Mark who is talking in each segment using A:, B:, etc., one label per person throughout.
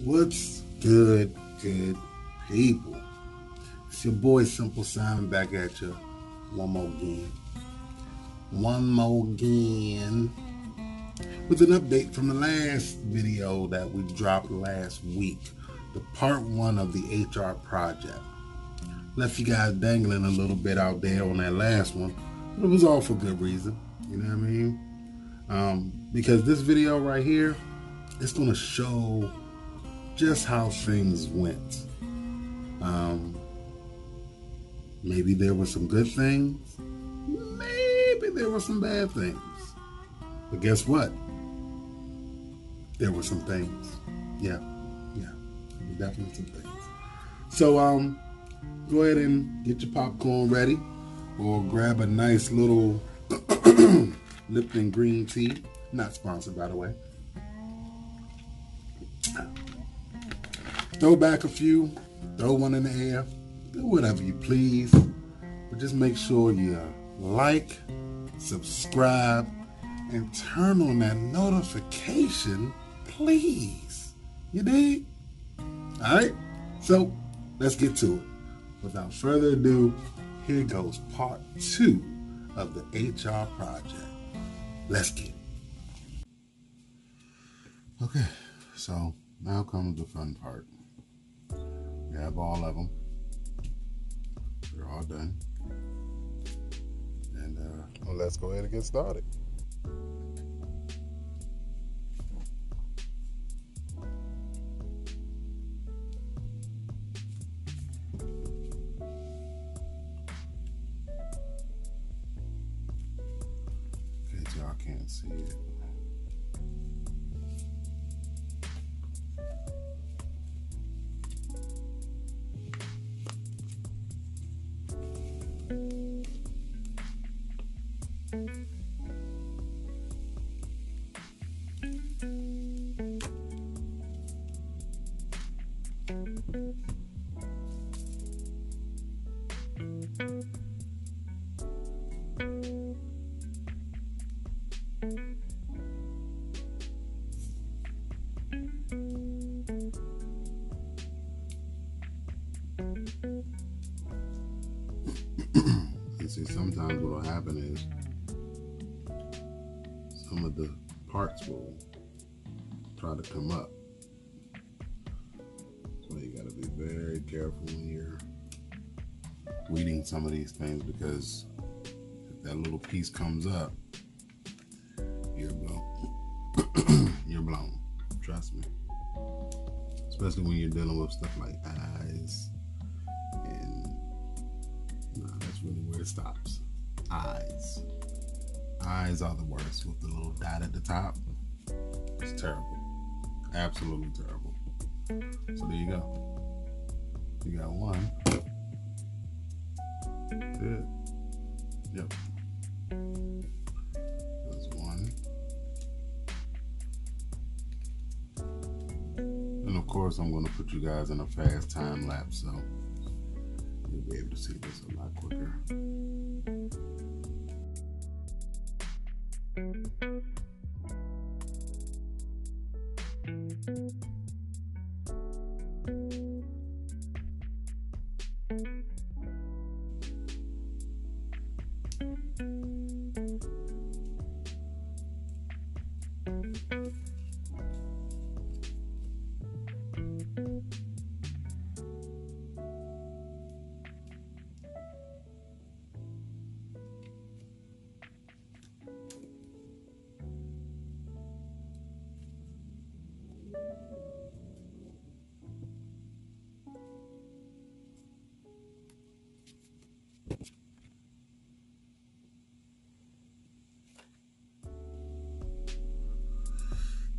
A: What's good people? It's your boy Simple Psiman back at you one more again with an update from the last video that we dropped last week, the part 1 of the HR project. Left you guys dangling a little bit out there on that last one, but it was all for good reason, you know what I mean? Because this video right here, it's going to show just how things went. Maybe there were some good things, maybe there were some bad things, but guess what? There were some things. Yeah, definitely some things. So go ahead and get your popcorn ready, or grab a nice little Lipton green tea, not sponsored by the way. Throw back a few, throw one in the air, do whatever you please, but just make sure you like, subscribe, and turn on that notification, please. You dig? All right, so let's get to it. Without further ado, here goes part 2 of the HR project. Let's get it. Okay, so now comes the fun part. We have all of them. They're all done. And well, let's go ahead and get started. In case y'all can't see it. You see, sometimes what will happen is some of the parts will try to come up. So you gotta be very careful when you're weeding some of these things, because if that little piece comes up, you're blown. You're blown. Trust me. Especially when you're dealing with stuff like eyes, and that's really where it stops. Eyes. Eyes are the worst, with the little dot at the top. It's terrible. Absolutely terrible. So there you go. You got one. Good. Yep. There's one. And of course, I'm going to put you guys in a fast time lapse, so you'll be able to see this a lot quicker.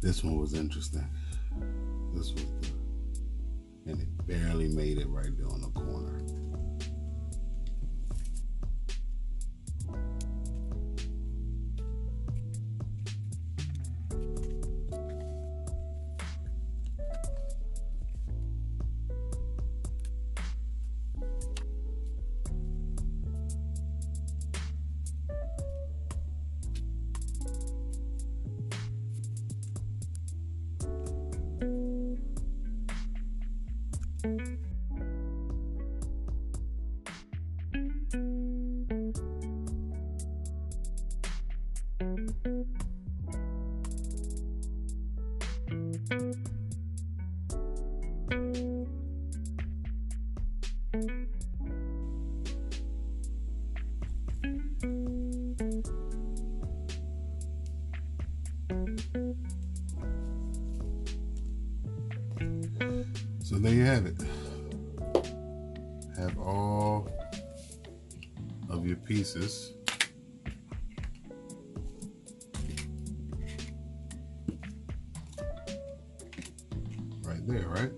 A: This one was interesting. This was and it barely made it right there on the corner. So there you have it. Have all of your pieces. Right there, right?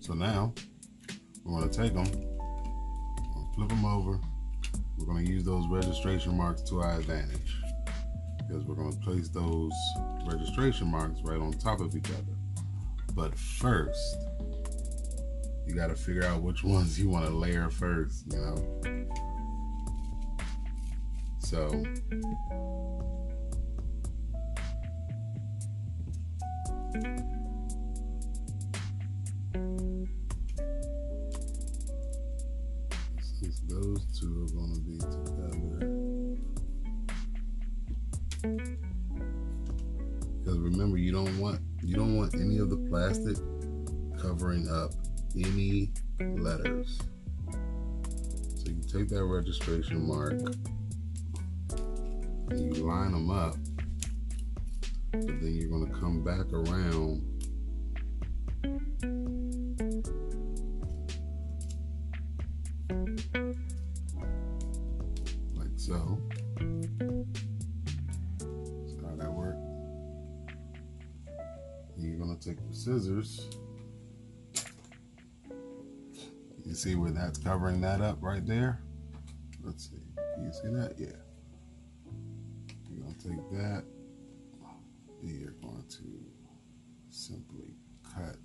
A: So now we're going to take them, flip them over. We're going to use those registration marks to our advantage, because we're going to place those registration marks right on top of each other. But first, you got to figure out which ones you want to layer first, you know? So since those two are going to be together, because remember, you don't want any of the plastic covering up any letters. So you take that registration mark and you line them up, but then you're going to come back around like so. That's how that works. You're going to take the scissors. You see where that's covering that up right there? Let's see. Can you see that? Yeah. You're going to take that. You're going to simply cut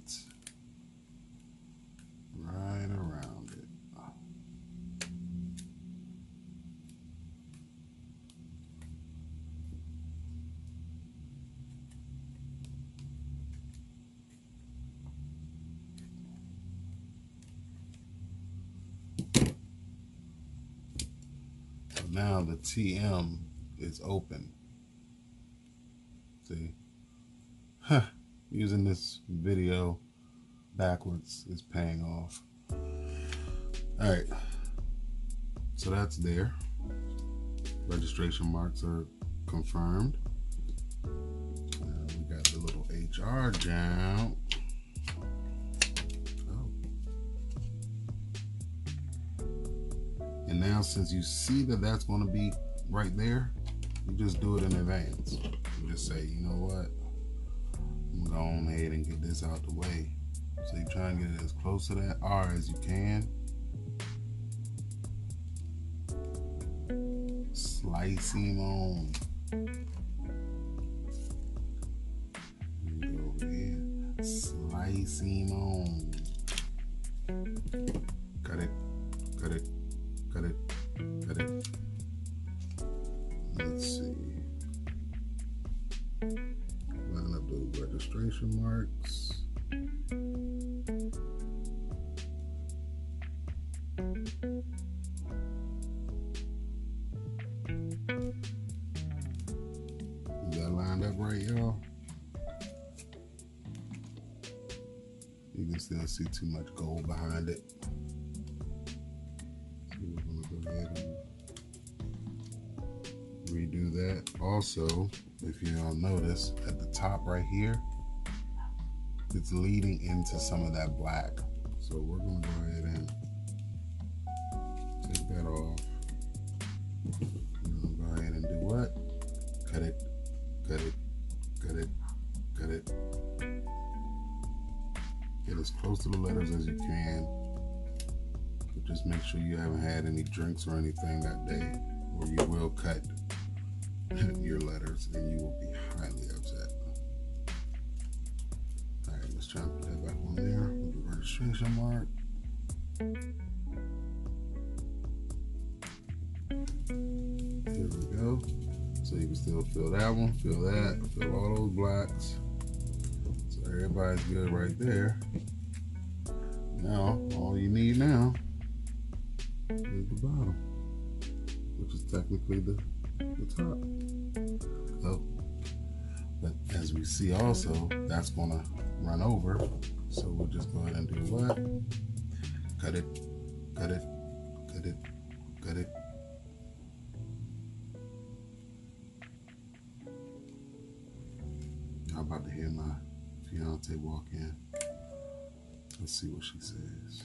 A: right around it. So now the TM is open. See? Using this video backwards is paying off. Alright, so that's there. Registration marks are confirmed. We got the little HR down. And now, since you see that that's going to be right there, you just do it in advance. You just say, you know what? I'm going to go on ahead and get this out the way. So you try and get it as close to that R as you can. Slice him on. Go over here. Slice him on. Cut it. Cut it. Cut it. Cut it. Let's see. Line up those registration marks. Is that lined up right, y'all? You can still see too much gold behind it. So we're going to go ahead and redo that. Also, if you don't notice, at the top right here, it's leading into some of that black. So we're going to go ahead and take that off. We're going to go ahead and do what? Cut it, cut it, cut it, cut it. Get as close to the letters as you can. But just make sure you haven't had any drinks or anything that day, or you will cut your letters and you will be highly upset. Alright, let's try and put that back on there with the registration mark. There we go. So you can still fill that one, fill that, fill all those blacks. So everybody's good right there. Now, all you need now is the bottom, which is technically the top. So, but as we see also, that's gonna run over. So we'll just go ahead and do what? Cut it, cut it, cut it, cut it. I'm about to hear my fiance walk in. Let's see what she says.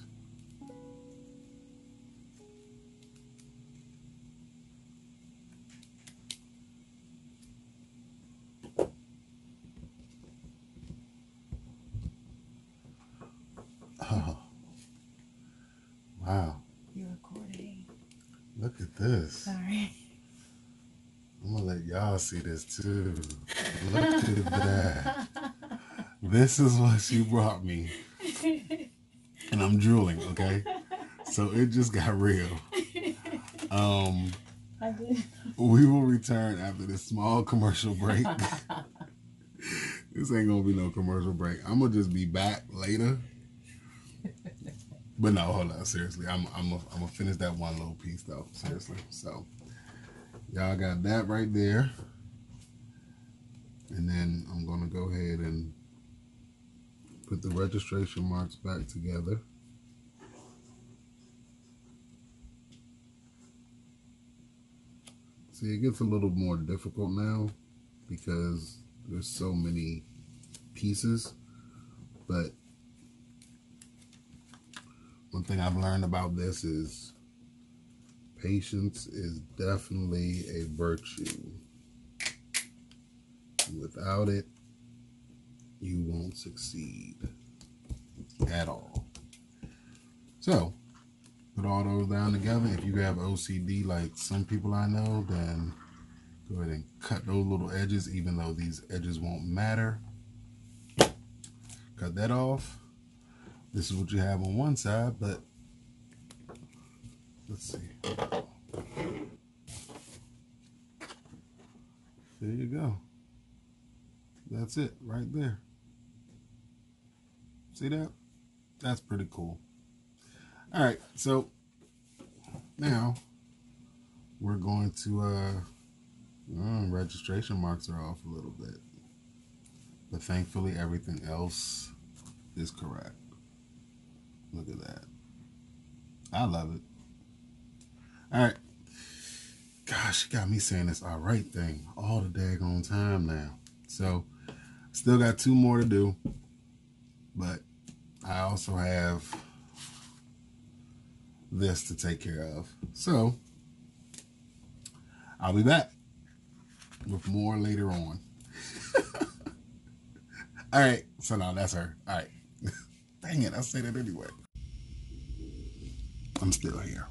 A: Oh, wow.
B: You're recording.
A: Look at this.
B: Sorry.
A: I'm gonna let y'all see this too. Look at that. This is what she brought me. And I'm drooling, okay? So it just got real.
B: I did.
A: We will return after this small commercial break. This ain't gonna be no commercial break. I'm gonna just be back later. But no, hold on, seriously. I'm gonna finish that one little piece though. Seriously. So y'all got that right there. And then I'm gonna go ahead and put the registration marks back together. See, it gets a little more difficult now because there's so many pieces. But one thing I've learned about this is patience is definitely a virtue. Without it, you won't succeed at all. So, put all those down together. If you have OCD like some people I know, then go ahead and cut those little edges, even though these edges won't matter. Cut that off. This is what you have on one side, but let's see. There you go. That's it right there. See that? That's pretty cool. All right, so now we're going to registration marks are off a little bit, but thankfully everything else is correct. Look at that. I love it. All right. Gosh, she got me saying this all right thing all the daggone time now. So still got 2 more to do, but I also have this to take care of. So I'll be back with more later on. All right, so now that's her. All right. Dang it, I said it anyway. I'm still here.